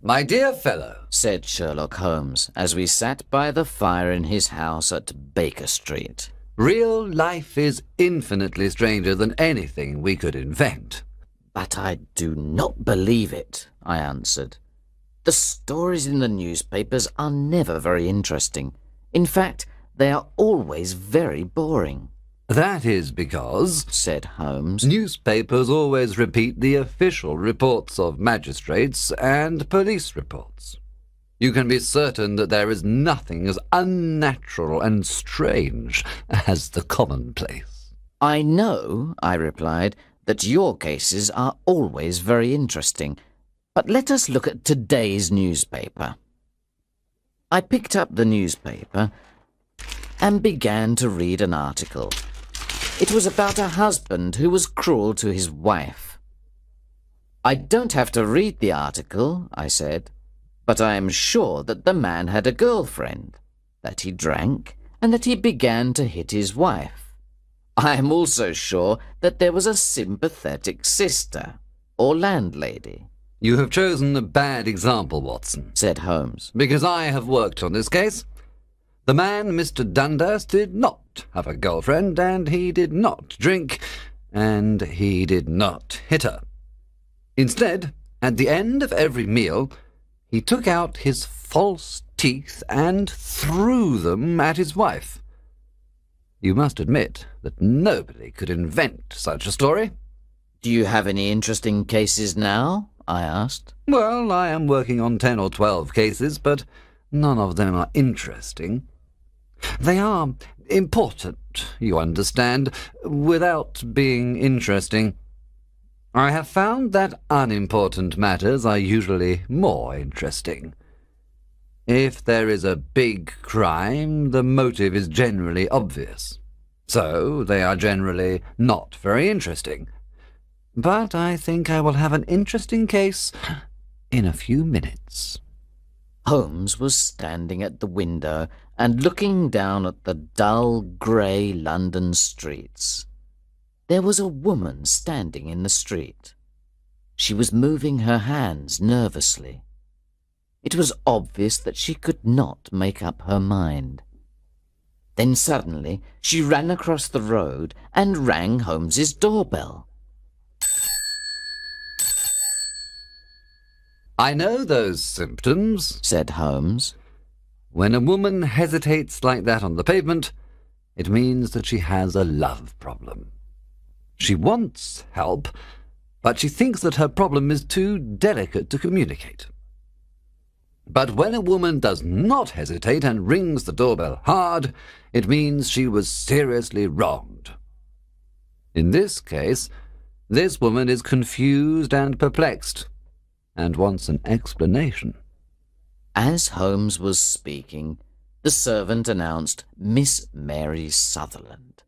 My dear fellow, said Sherlock Holmes as we sat by the fire in his house at Baker Street. real life is infinitely stranger than anything we could invent. But I do not believe it, I answered. The stories in the newspapers are never very interesting. In fact, they are always very boring. That is because, said Holmes, newspapers always repeat the official reports of magistrates and police reports. You can be certain that there is nothing as unnatural and strange as the commonplace. I know, I replied, that your cases are always very interesting, but let us look at today's newspaper. I picked up the newspaper and began to read an article. It was about a husband who was cruel to his wife. I don't have to read the article, I said, but I am sure that the man had a girlfriend, that he drank, and that he began to hit his wife. I am also sure that there was a sympathetic sister, or landlady. You have chosen a bad example, Watson, said Holmes, because I have worked on this case. The man, Mr. Dundas, did not have a girlfriend, and he did not drink, and he did not hit her. Instead, at the end of every meal, he took out his false teeth and threw them at his wife. You must admit that nobody could invent such a story. Do you have any interesting cases now? I asked. Well, I am working on 10 or 12 cases, but none of them are interesting. They are important, you understand, without being interesting. I have found that unimportant matters are usually more interesting. If there is a big crime, the motive is generally obvious. So they are generally not very interesting. But I think I will have an interesting case in a few minutes. Holmes was standing at the window and looking down at the dull grey London streets. There was a woman standing in the street. She was moving her hands nervously. It was obvious that she could not make up her mind. Then suddenly she ran across the road and rang Holmes's doorbell. I know those symptoms, said Holmes. When a woman hesitates like that on the pavement, it means that she has a love problem. She wants help, but she thinks that her problem is too delicate to communicate. But when a woman does not hesitate and rings the doorbell hard, it means she was seriously wronged. In this case, this woman is confused and perplexed, and wants an explanation. As Holmes was speaking, the servant announced Miss Mary Sutherland.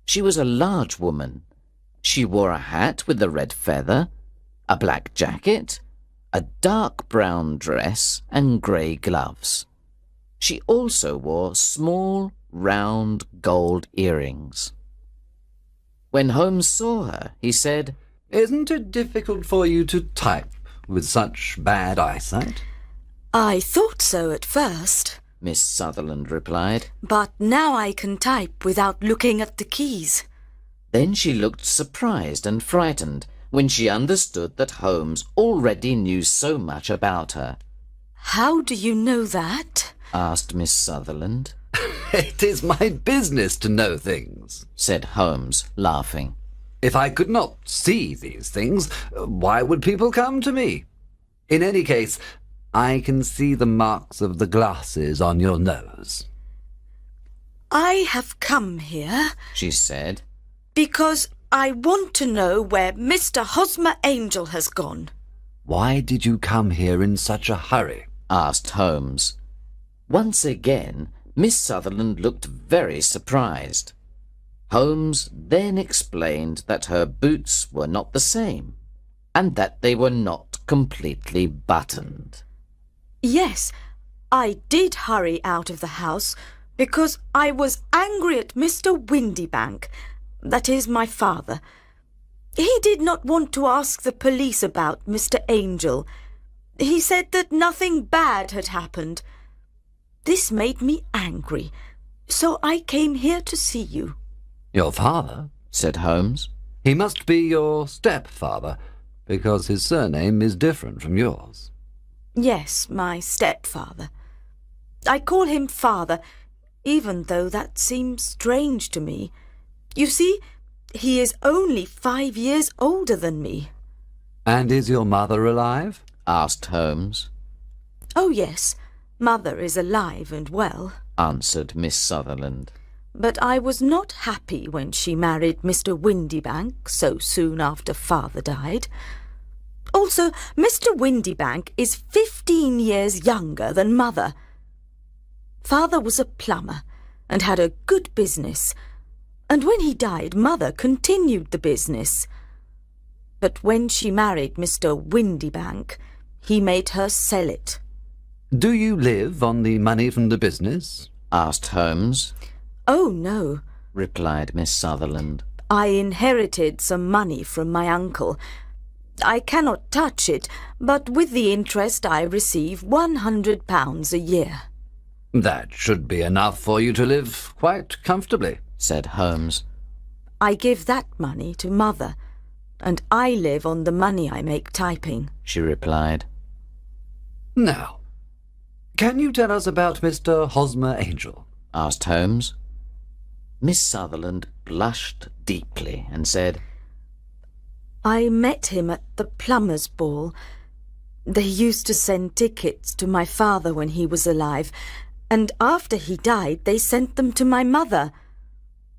She was a large woman. She wore a hat with a red feather, a black jacket, a dark brown dress, and grey gloves. She also wore small, round gold earrings. When Holmes saw her, he said, "Isn't it difficult for you to type with such bad eyesight?" I thought so at first, Miss Sutherland replied. but now I can type without looking at the keys. Then she looked surprised and frightened when she understood that Holmes already knew so much about her. How do you know that? Asked Miss Sutherland. "It is my business to know things," said Holmes, laughing. "If I could not see these things, why would people come to me? In any case, I can see the marks of the glasses on your nose." I have come here She said. because I want to know where Mr. Hosmer Angel has gone. "Why did you come here in such a hurry?" Asked Holmes. Once again, Miss Sutherland looked very surprised. Holmes then explained that her boots were not the same, and that they were not completely buttoned. Yes, I did hurry out of the house because I was angry at Mr. Windybank, that is my father. He did not want to ask the police about Mr. Angel. He said that nothing bad had happened. This made me angry, so I came here to see you. Your father? Said Holmes. He must be your stepfather, because his surname is different from yours. Yes, my stepfather. I call him father, even though that seems strange to me. You see, he is only 5 years older than me. And is your mother alive? Asked Holmes. Oh, yes, mother is alive and well, Answered Miss Sutherland. but I was not happy when she married Mr. Windybank so soon after father died. Also, Mr. Windybank is 15 years younger than mother. Father was a plumber and had a good business, and when he died, mother continued the business. But when she married Mr. Windybank, he made her sell it. Do you live on the money from the business? Asked Holmes. Oh, no. Replied Miss Sutherland. I inherited some money from my uncle. I cannot touch it, but with the interest I receive £100 a year. That should be enough for you to live quite comfortably. Said Holmes. I give that money to mother, and I live on the money I make typing. She replied. Now, can you tell us about Mr. Hosmer Angel? Asked Holmes. Miss Sutherland blushed deeply and said, I met him at the plumber's ball. They used to send tickets to my father when he was alive, and after he died they sent them to my mother.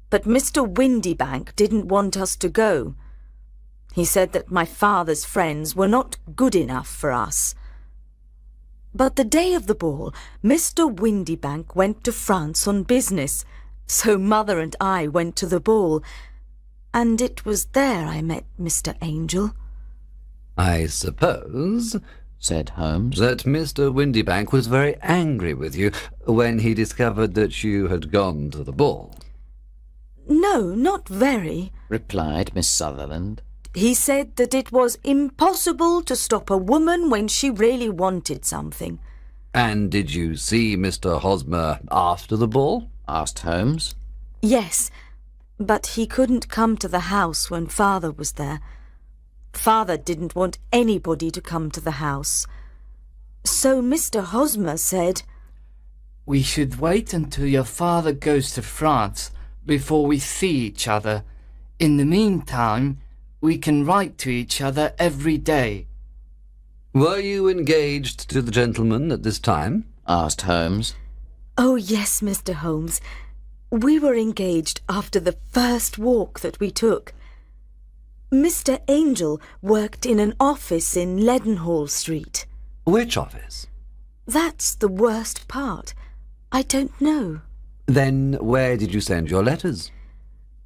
But Mr. Windybank didn't want us to go. He said that my father's friends were not good enough for us. But the day of the ball, Mr. Windybank went to France on business, so mother and I went to the ball, and it was there I met Mr. Angel. I suppose, said Holmes, that Mr. Windybank was very angry with you when he discovered that you had gone to the ball. No, not very. replied Miss Sutherland. He said that it was impossible to stop a woman when she really wanted something. And did you see Mr. Hosmer after the ball? Asked Holmes. Yes, but he couldn't come to the house when father was there. Father didn't want anybody to come to the house. So Mr. Hosmer said, We should wait until your father goes to France before we see each other. In the meantime, we can write to each other every day. Were you engaged to the gentleman at this time? Asked Holmes. Oh, yes, Mr. Holmes. We were engaged after the first walk that we took. Mr. Angel worked in an office in Leadenhall Street. Which office? That's the worst part. I don't know. Then where did you send your letters?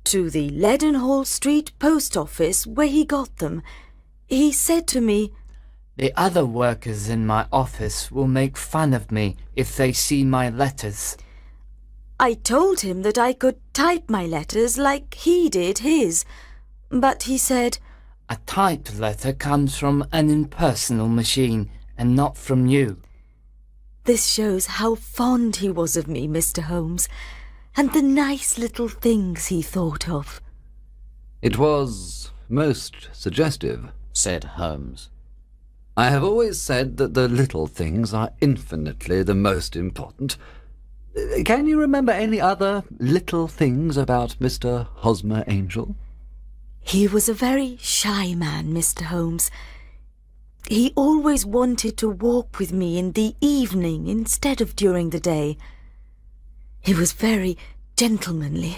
To the Leadenhall Street post office where he got them. He said to me, The other workers in my office will make fun of me if they see my letters. I told him that I could type my letters like he did his, but he said, A typed letter comes from an impersonal machine and not from you. This shows how fond he was of me, Mr. Holmes, and the nice little things he thought of. It was most suggestive, said Holmes. I have always said that the little things are infinitely the most important. Can you remember any other little things about Mr. Hosmer Angel? He was a very shy man, Mr. Holmes. He always wanted to walk with me in the evening instead of during the day. He was very gentlemanly.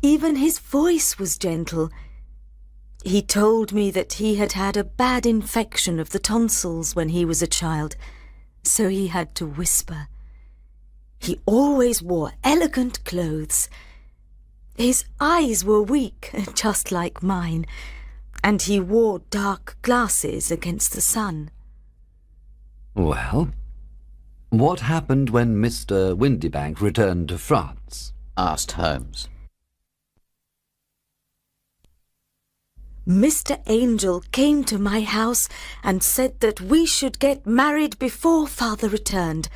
Even his voice was gentle. He told me that he had had a bad infection of the tonsils when he was a child, so he had to whisper. He always wore elegant clothes. His eyes were weak, just like mine, and he wore dark glasses against the sun. Well, what happened when Mr. Windybank returned to France? Asked Holmes. Mr. Angel came to my house and said that we should get married before Father returned.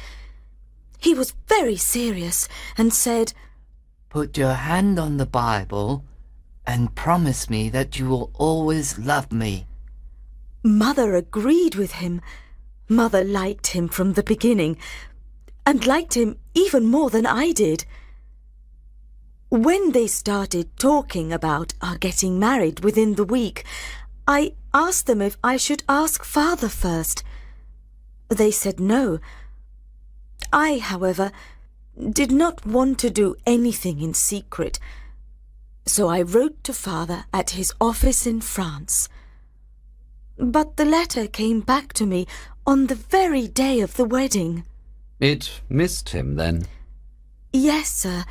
He was very serious and said, Put your hand on the Bible and promise me that you will always love me. Mother agreed with him. Mother liked him from the beginning, and liked him even more than I did. When they started talking about our getting married within the week, I asked them if I should ask Father first. They said no. I, however, did not want to do anything in secret, so I wrote to Father at his office in France. But the letter came back to me on the very day of the wedding. It missed him, then? Yes, sir.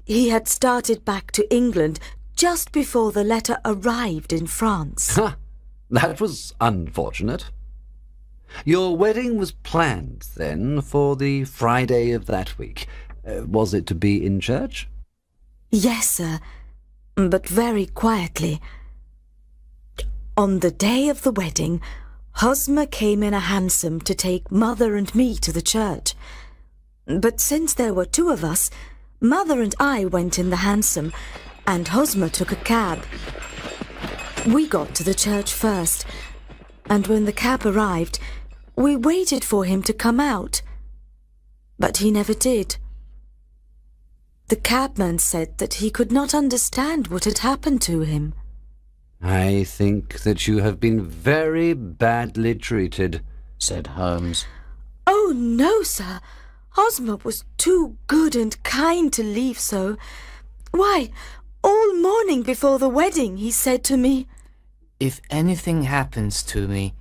He had started back to England just before the letter arrived in France. Ha! That was unfortunate. Your wedding was planned, then, for the Friday of that week. Was it to be in church? Yes, sir, but very quietly. On the day of the wedding, Hosmer came in a hansom to take Mother and me to the church. But since there were two of us, Mother and I went in the hansom, and Hosmer took a cab. We got to the church first, and when the cab arrived, we waited for him to come out. But he never did. The cabman said that he could not understand what had happened to him. I think that you have been very badly treated, said Holmes. Oh, no, sir. Hosmer was too good and kind to leave so. Why, all morning before the wedding he said to me, If anything happens to me,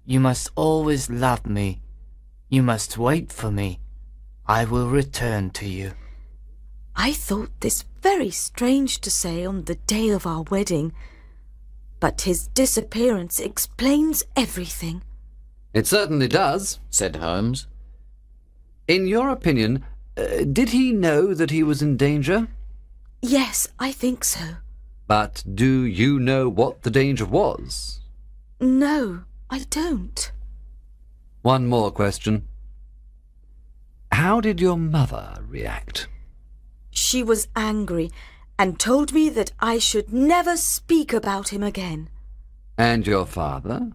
you must always love me. You must wait for me. I will return to you. I thought this very strange to say on the day of our wedding, but his disappearance explains everything. It certainly does, said Holmes. In your opinion, did he know that he was in danger? Yes, I think so. But do you know what the danger was? No, I don't. One more question. How did your mother react? She was angry and told me that I should never speak about him again. And your father?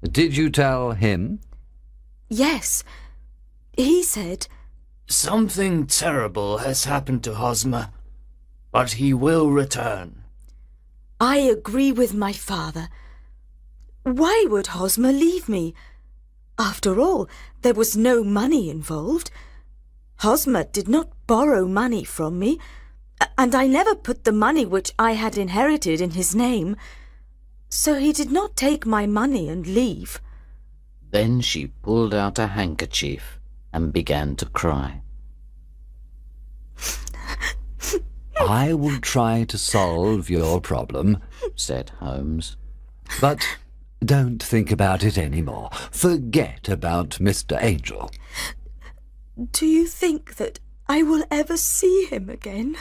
Did you tell him? Yes. He said, Something terrible has happened to Hosmer, but he will return. I agree with my father. Why would Hosmer leave me? After all, there was no money involved. Hosmer did not borrow money from me, and I never put the money which I had inherited in his name. So he did not take my money and leave. Then she pulled out a handkerchief and began to cry. I will try to solve your problem, said Holmes. But don't think about it any more. Forget about Mr. Angel. Do you think that I will ever see him again?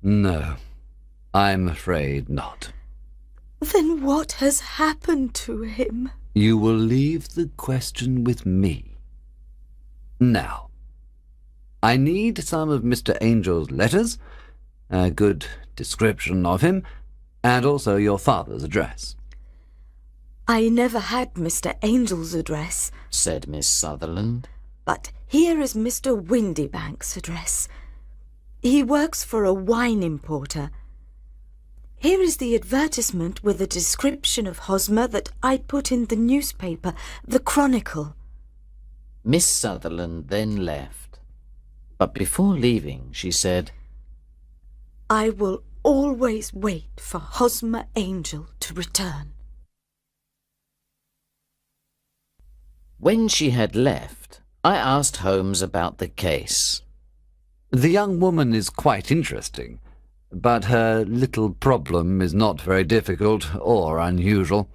No, I'm afraid not. Then what has happened to him? You will leave the question with me. Now, I need some of Mr. Angel's letters, a good description of him, and also your father's address. I never had Mr. Angel's address, said Miss Sutherland. But here is Mr. Windybank's address. He works for a wine importer. Here is the advertisement with a description of Hosmer that I put in the newspaper, the Chronicle. Miss Sutherland then left. But before leaving, she said, I will always wait for Hosmer Angel to return. When she had left, I asked Holmes about the case. The young woman is quite interesting, but her little problem is not very difficult or unusual.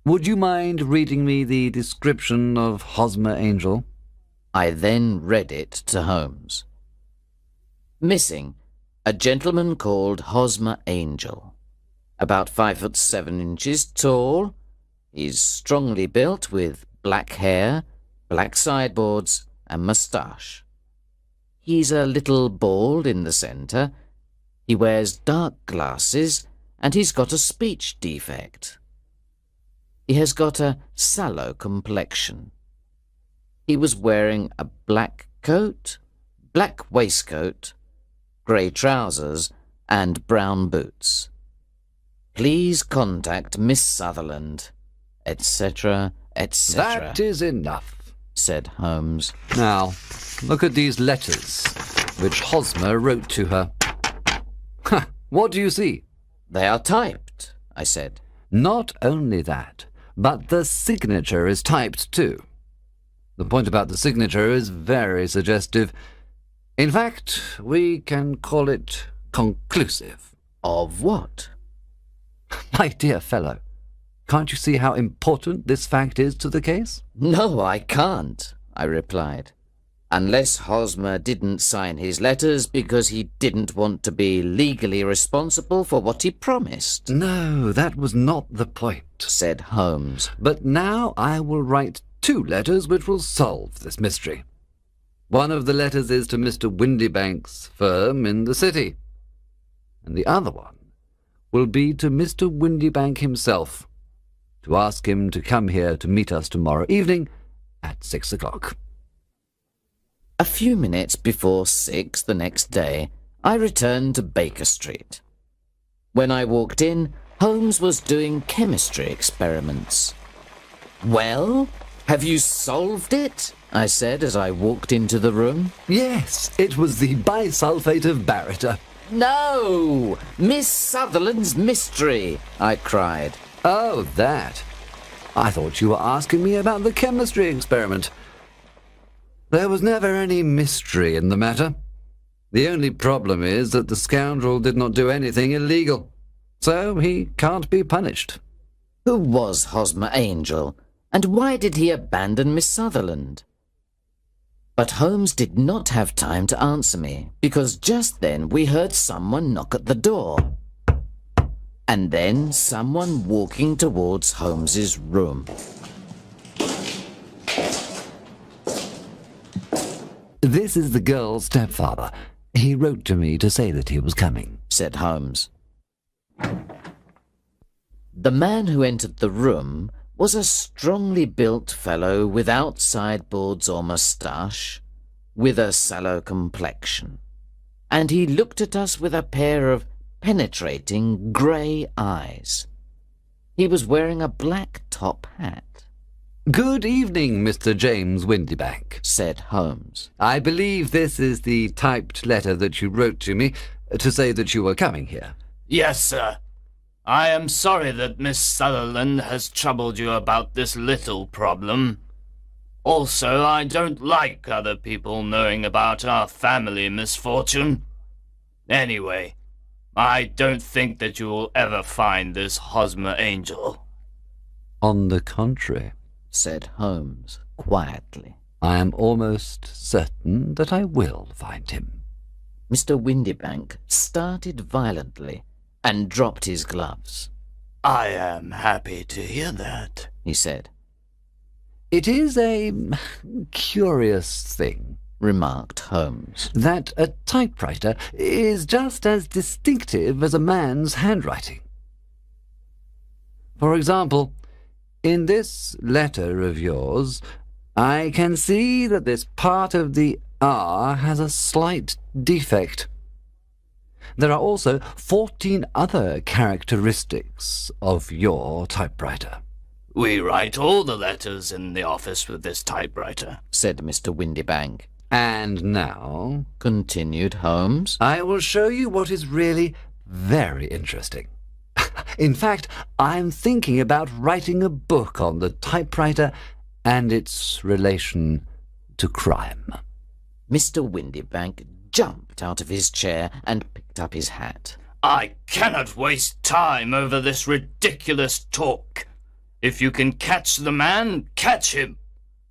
Would you mind reading me the description of Hosmer Angel? I then read it to Holmes. Missing, a gentleman called Hosmer Angel. About 5'7" tall. He's strongly built with black hair, black sideboards, and moustache. He's a little bald in the centre. He wears dark glasses, and he's got a speech defect. He has got a sallow complexion. He was wearing a black coat, black waistcoat, grey trousers, and brown boots. Please contact Miss Sutherland, etc., etc. That is enough, said Holmes. Now, look at these letters which Hosmer wrote to her. Ha! What do you see? They are typed, I said. Not only that, but the signature is typed too. The point about the signature is very suggestive. In fact, we can call it conclusive. Of what? My dear fellow, can't you see how important this fact is to the case? No, I can't, I replied. Unless Hosmer didn't sign his letters because he didn't want to be legally responsible for what he promised. No, that was not the point, said Holmes. But now I will write 2 letters which will solve this mystery. One of the letters is to Mr. Windybank's firm in the city, and the other one will be to Mr. Windybank himself, to ask him to come here to meet us tomorrow evening at 6 o'clock. A few minutes before 6 the next day, I returned to Baker Street. When I walked in, Holmes was doing chemistry experiments. Well, have you solved it? I said as I walked into the room. Yes, it was the bisulfate of baryta. No! Miss Sutherland's mystery, I cried. Oh, that. I thought you were asking me about the chemistry experiment. There was never any mystery in the matter. The only problem is that the scoundrel did not do anything illegal, so he can't be punished. Who was Hosmer Angel, and why did he abandon Miss Sutherland? But Holmes did not have time to answer me, because just then we heard someone knock at the door. And then someone walking towards Holmes's room. This is the girl's stepfather. He wrote to me to say that he was coming, said Holmes. The man who entered the room was a strongly built fellow without sideboards or moustache, with a sallow complexion, and he looked at us with a pair of penetrating grey eyes. He was wearing a black top hat. Good evening, Mr. James Windybank, said Holmes. I believe this is the typed letter that you wrote to me to say that you were coming here. Yes, sir. I am sorry that Miss Sutherland has troubled you about this little problem. Also, I don't like other people knowing about our family misfortune. Anyway, I don't think that you will ever find this Hosmer Angel. On the contrary, said Holmes quietly, I am almost certain that I will find him. Mr. Windybank started violently and dropped his gloves. I am happy to hear that, he said. It is a curious thing, remarked Holmes, that a typewriter is just as distinctive as a man's handwriting. For example, in this letter of yours, I can see that this part of the R has a slight defect. There are also 14 other characteristics of your typewriter. We write all the letters in the office with this typewriter, said Mr. Windybank. And now, continued Holmes, I will show you what is really very interesting. In fact, I'm thinking about writing a book on the typewriter and its relation to crime. Mr. Windybank jumped out of his chair and picked up his hat. I cannot waste time over this ridiculous talk. If you can catch the man, catch him,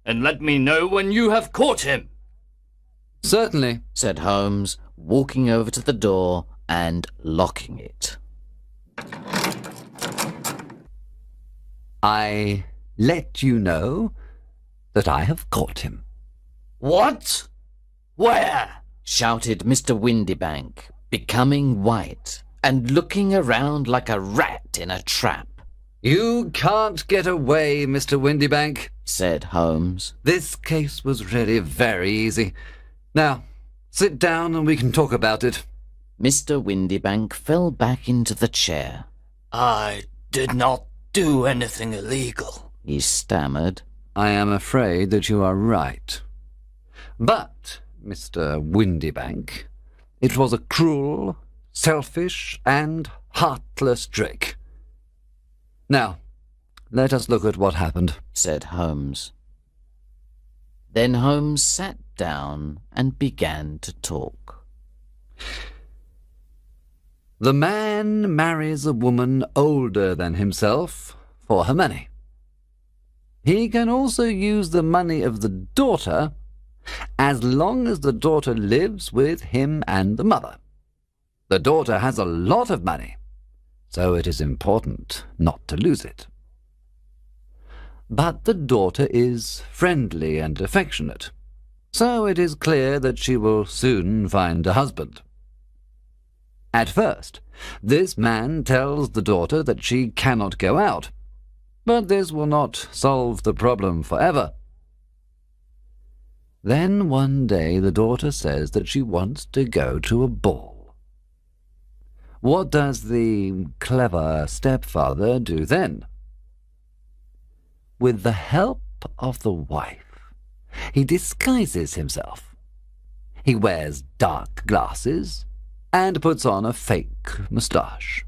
and let me know when you have caught him. Certainly, said Holmes, walking over to the door and locking it. I let you know that I have caught him. What? Where? Shouted Mr. Windybank, becoming white and looking around like a rat in a trap. You can't get away, Mr. Windybank, said Holmes. This case was really very easy. Now, sit down and we can talk about it. Mr. Windybank fell back into the chair. I did not do anything illegal, he stammered. I am afraid that you are right. But, Mr. Windybank, it was a cruel, selfish, and heartless trick. Now, let us look at what happened, said Holmes. Then Holmes sat down and began to talk. The man marries a woman older than himself for her money. He can also use the money of the daughter as long as the daughter lives with him and the mother. The daughter has a lot of money, so it is important not to lose it. But the daughter is friendly and affectionate, so it is clear that she will soon find a husband. At first, this man tells the daughter that she cannot go out, but this will not solve the problem forever. Then one day the daughter says that she wants to go to a ball. What does the clever stepfather do then? With the help of the wife, he disguises himself. He wears dark glasses and puts on a fake moustache.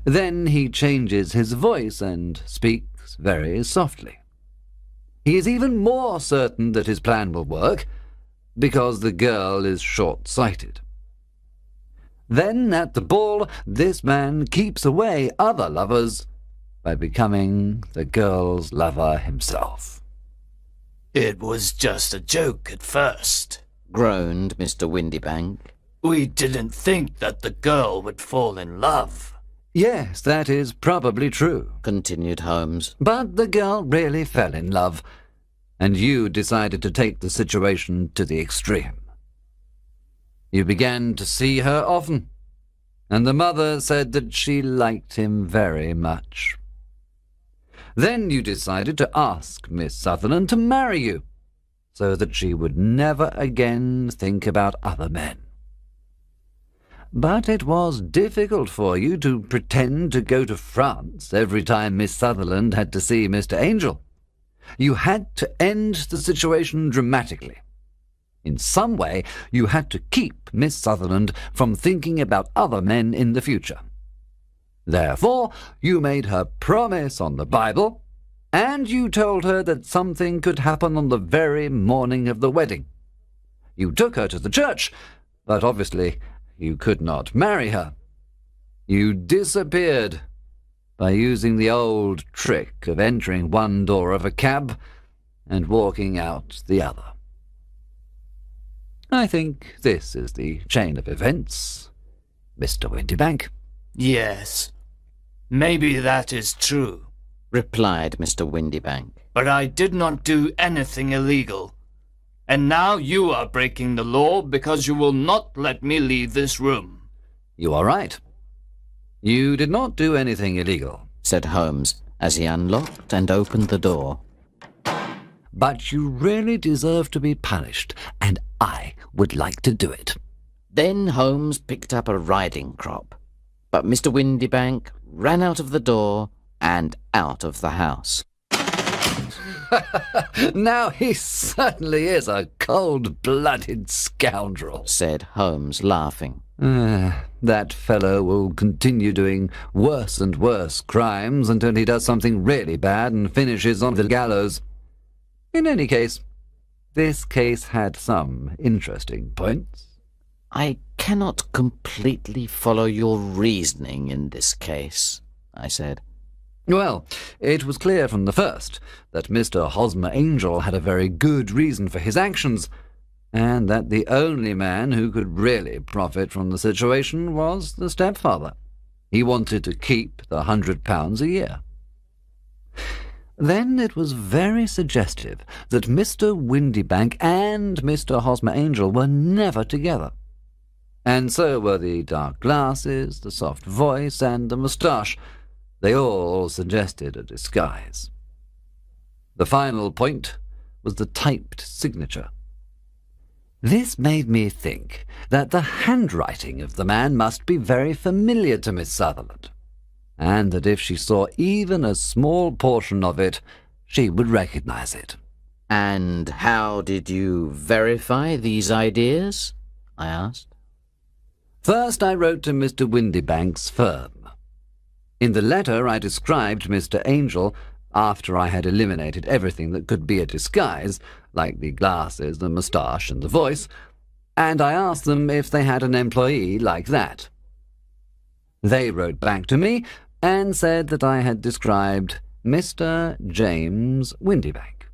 Then he changes his voice and speaks very softly. He is even more certain that his plan will work, because the girl is short-sighted. Then, at the ball, this man keeps away other lovers by becoming the girl's lover himself. It was just a joke at first, groaned Mr. Windybank. We didn't think that the girl would fall in love. Yes, that is probably true, continued Holmes. But the girl really fell in love, and you decided to take the situation to the extreme. You began to see her often, and the mother said that she liked him very much. Then you decided to ask Miss Sutherland to marry you, so that she would never again think about other men. But it was difficult for you to pretend to go to France every time Miss Sutherland had to see Mr. Angel. You had to end the situation dramatically. In some way, you had to keep Miss Sutherland from thinking about other men in the future. Therefore, you made her promise on the Bible, and you told her that something could happen on the very morning of the wedding. You took her to the church, but obviously you could not marry her. You disappeared by using the old trick of entering one door of a cab and walking out the other. I think this is the chain of events, Mr. Windybank. Yes, maybe that is true, replied Mr. Windybank. But I did not do anything illegal. And now you are breaking the law because you will not let me leave this room. You are right. You did not do anything illegal, said Holmes, as he unlocked and opened the door. But you really deserve to be punished, and I would like to do it. Then Holmes picked up a riding crop, but Mr. Windybank ran out of the door and out of the house. Now he certainly is a cold-blooded scoundrel, said Holmes, laughing. That fellow will continue doing worse and worse crimes until he does something really bad and finishes on the gallows. In any case, this case had some interesting points. I cannot completely follow your reasoning in this case, I said. Well, it was clear from the first that Mr. Hosmer Angel had a very good reason for his actions, and that the only man who could really profit from the situation was the stepfather. He wanted to keep the £100 a year. Then it was very suggestive that Mr. Windybank and Mr. Hosmer Angel were never together. And so were the dark glasses, the soft voice, and the moustache. They all suggested a disguise. The final point was the typed signature. This made me think that the handwriting of the man must be very familiar to Miss Sutherland, and that if she saw even a small portion of it, she would recognize it. And how did you verify these ideas? I asked. First, I wrote to Mr. Windybank's firm. In the letter, I described Mr. Angel after I had eliminated everything that could be a disguise, like the glasses, the moustache, and the voice, and I asked them if they had an employee like that. They wrote back to me and said that I had described Mr. James Windybank.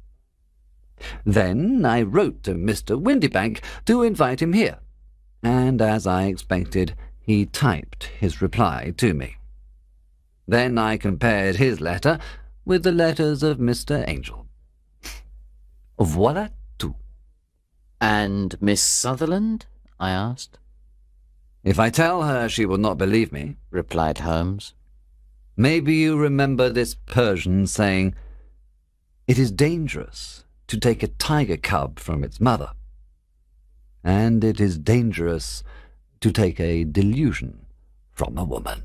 Then I wrote to Mr. Windybank to invite him here, and as I expected, he typed his reply to me. Then I compared his letter with the letters of Mr. Angel. Voilà tout. And Miss Sutherland? I asked. If I tell her, she will not believe me, replied Holmes. Maybe you remember this Persian saying, "It is dangerous to take a tiger cub from its mother, and it is dangerous to take a delusion from a woman."